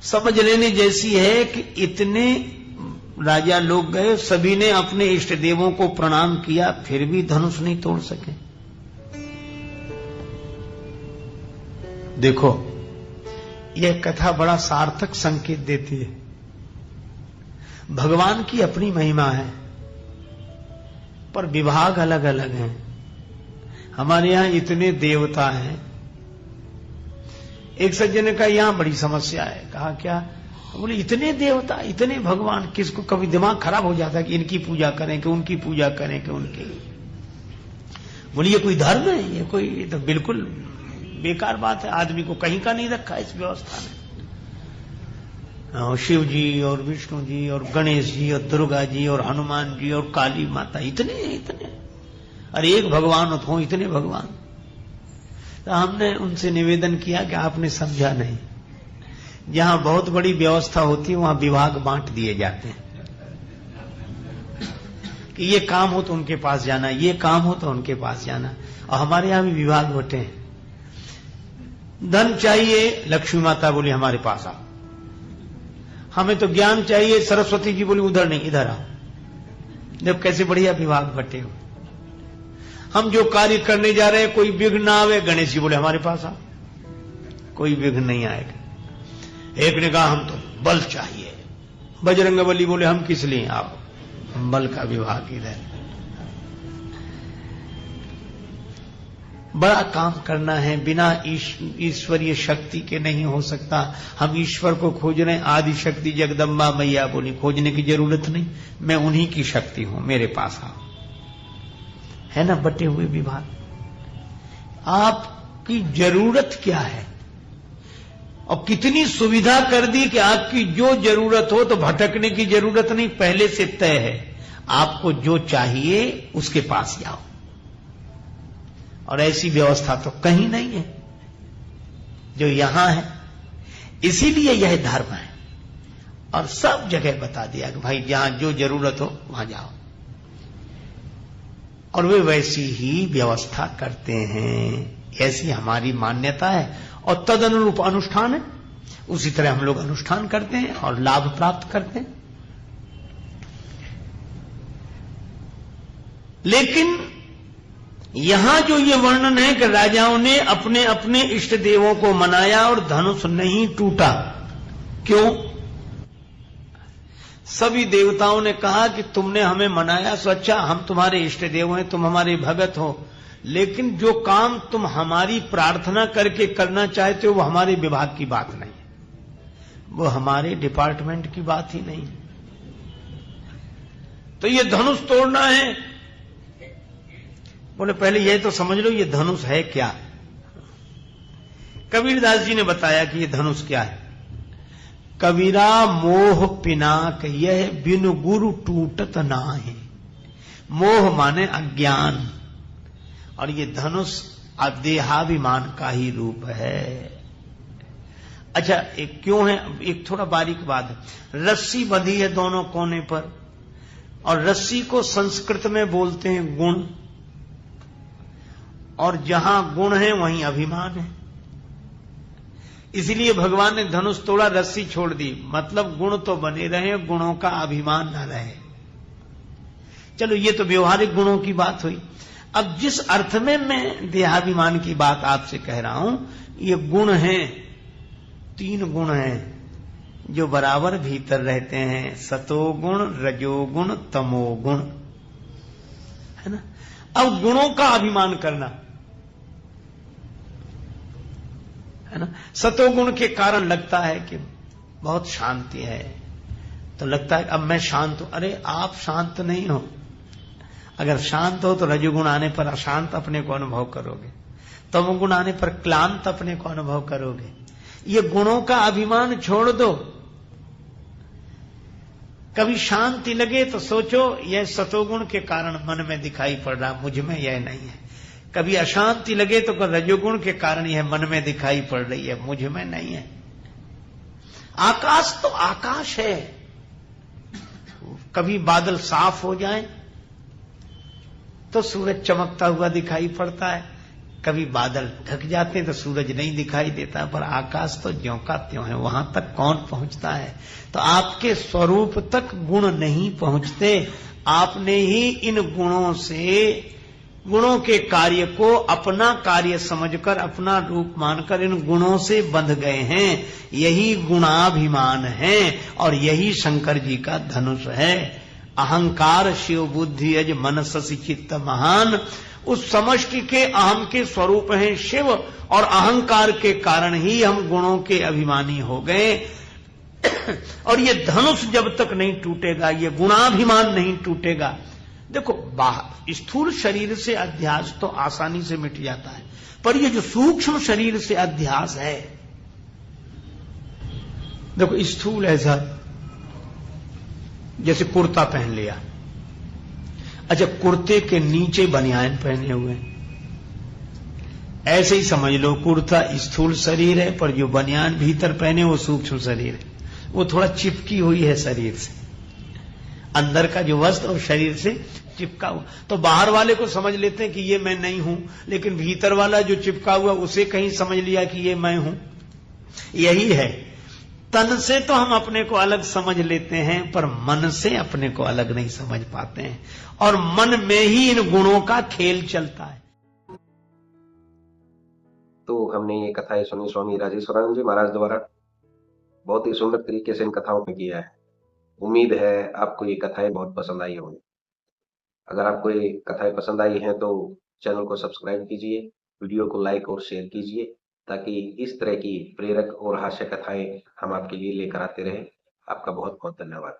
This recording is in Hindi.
समझ लेने जैसी है कि इतने राजा लोग गए, सभी ने अपने इष्ट देवों को प्रणाम किया, फिर भी धनुष नहीं तोड़ सके। देखो, यह कथा बड़ा सार्थक संकेत देती है। भगवान की अपनी महिमा है, पर विभाग अलग अलग हैं। हमारे यहां इतने देवता हैं। एक सज्जन ने कहा यहां बड़ी समस्या है। कहा क्या? बोले इतने देवता, इतने भगवान, किसको कभी दिमाग खराब हो जाता है कि इनकी पूजा करें कि उनकी पूजा करें कि उनकी। बोले ये कोई धर्म है? ये तो बिल्कुल बेकार बात है। आदमी को कहीं का नहीं रखा इस व्यवस्था में। शिव जी और विष्णु जी और गणेश जी और दुर्गा जी और हनुमान जी और काली माता, इतने इतने, अरे एक भगवान हो, इतने भगवान। तो हमने उनसे निवेदन किया कि आपने समझा नहीं, जहां बहुत बड़ी व्यवस्था होती है वहां विभाग बांट दिए जाते हैं कि ये काम हो तो उनके पास जाना, ये काम हो तो उनके पास जाना। और हमारे यहां भी विभाग बटे हैं। धन चाहिए, लक्ष्मी माता बोली हमारे पास आओ। हमें तो ज्ञान चाहिए, सरस्वती जी बोली उधर नहीं, इधर आओ। जब कैसे बढ़िया विभाग बटे हो। हम जो कार्य करने जा रहे हैं कोई विघ्न ना आवे, गणेश जी बोले हमारे पास आओ, कोई विघ्न नहीं आएगा। एक ने कहा हम तो बल चाहिए, बजरंगबली बोले हम किस लिए, आप बल का विभाग इधर। बड़ा काम करना है, बिना ईश्वरीय शक्ति के नहीं हो सकता। हम ईश्वर को खोज रहे हैं, आदि शक्ति जगदम्बा मैया बोली खोजने की जरूरत नहीं, मैं उन्हीं की शक्ति हूं, मेरे पास आओ। है ना बटे हुए विभाग। आपकी जरूरत क्या है और कितनी सुविधा कर दी कि आपकी जो जरूरत हो तो भटकने की जरूरत नहीं, पहले से तय है। आपको जो चाहिए उसके पास जाओ। और ऐसी व्यवस्था तो कहीं नहीं है जो यहां है। इसीलिए यह धर्म है। और सब जगह बता दिया कि भाई जहां जो जरूरत हो वहां जाओ। और वे वैसी ही व्यवस्था करते हैं, ऐसी हमारी मान्यता है और तद अनुरूप अनुष्ठान है। उसी तरह हम लोग अनुष्ठान करते हैं और लाभ प्राप्त करते हैं। लेकिन यहां जो ये वर्णन है कि राजाओं ने अपने अपने इष्ट देवों को मनाया और धनुष नहीं टूटा, क्यों? सभी देवताओं ने कहा कि तुमने हमें मनाया सो अच्छा, हम तुम्हारे इष्ट देव हैं, तुम हमारे भगत हो, लेकिन जो काम तुम हमारी प्रार्थना करके करना चाहते हो वो हमारे विभाग की बात नहीं, वो हमारे डिपार्टमेंट की बात ही नहीं। तो ये धनुष तोड़ना है। बोले पहले यह तो समझ लो ये धनुष है क्या। कबीरदास जी ने बताया कि ये धनुष क्या है। कबीरा मोह पिनाक यह बिनु गुरु टूटत नाहि। मोह माने अज्ञान, और ये धनुष देहाभिमान का ही रूप है। अच्छा, एक क्यों है, एक थोड़ा बारीक बात है। रस्सी बंधी है दोनों कोने पर, और रस्सी को संस्कृत में बोलते हैं गुण, और जहां गुण है वहीं अभिमान है। इसलिए भगवान ने धनुष तोड़ा, रस्सी छोड़ दी, मतलब गुण तो बने रहे, गुणों का अभिमान न रहे। चलो ये तो व्यवहारिक गुणों की बात हुई। अब जिस अर्थ में मैं देहाभिमान की बात आपसे कह रहा हूं, ये गुण हैं, 3 गुण हैं जो बराबर भीतर रहते हैं, सतोगुण, रजोगुण, तमोगुण, है ना। अब गुणों का अभिमान करना, है ना। सतोगुण के कारण लगता है कि बहुत शांति है, तो लगता है अब मैं शांत हूं। अरे आप शांत नहीं हो। अगर शांत हो तो रजोगुण आने पर अशांत अपने को अनुभव करोगे, तमोगुण आने पर क्लांत अपने को अनुभव करोगे। ये गुणों का अभिमान छोड़ दो। कभी शांति लगे तो सोचो यह सतोगुण के कारण मन में दिखाई पड़ रहा, मुझ में यह नहीं है। कभी अशांति लगे तो रजोगुण के कारण यह मन में दिखाई पड़ रही है, मुझ में नहीं है। आकाश तो आकाश है, कभी बादल साफ हो जाए तो सूरज चमकता हुआ दिखाई पड़ता है, कभी बादल ढक जाते हैं तो सूरज नहीं दिखाई देता, पर आकाश तो ज्यों का त्यों है, वहां तक कौन पहुंचता है? तो आपके स्वरूप तक गुण नहीं पहुंचते, आपने ही इन गुणों से, गुणों के कार्य को अपना कार्य समझकर, अपना रूप मानकर इन गुणों से बंध गए हैं। यही गुणाभिमान है और यही शंकर जी का धनुष है। अहंकार शिव बुद्धि अज मन शशि चित्त महान, उस समष्टि के अहम के स्वरूप हैं शिव, और अहंकार के कारण ही हम गुणों के अभिमानी हो गए। और ये धनुष जब तक नहीं टूटेगा, ये गुणाभिमान नहीं टूटेगा, देखो बाहर स्थूल शरीर से अध्यास तो आसानी से मिट जाता है, पर ये जो सूक्ष्म शरीर से अध्यास है, देखो स्थूल ऐसा जैसे कुर्ता पहन लिया, अच्छा कुर्ते के नीचे बनियान पहने हुए, ऐसे ही समझ लो कुर्ता स्थूल शरीर है, पर जो बनियान भीतर पहने वो सूक्ष्म शरीर है, वो थोड़ा चिपकी हुई है शरीर से, अंदर का जो वस्त्र और शरीर से चिपका हुआ। तो बाहर वाले को समझ लेते हैं कि ये मैं नहीं हूं, लेकिन भीतर वाला जो चिपका हुआ उसे कहीं समझ लिया कि ये मैं हूं। यही है, तन से तो हम अपने को अलग समझ लेते हैं, पर मन से अपने को अलग नहीं समझ पाते हैं, और मन में ही इन गुणों का खेल चलता है। तो हमने ये कथाएं सुनी स्वामी राजेश्वरानंद जी महाराज द्वारा, बहुत ही सुंदर तरीके से इन कथाओं में किया है। उम्मीद है आपको ये कथाएं बहुत पसंद आई होंगी। अगर आपको ये कथाएं पसंद आई हैं तो चैनल को सब्सक्राइब कीजिए, वीडियो को लाइक और शेयर कीजिए, ताकि इस तरह की प्रेरक और हास्य कथाएं हम आपके लिए लेकर आते रहें। आपका बहुत बहुत धन्यवाद।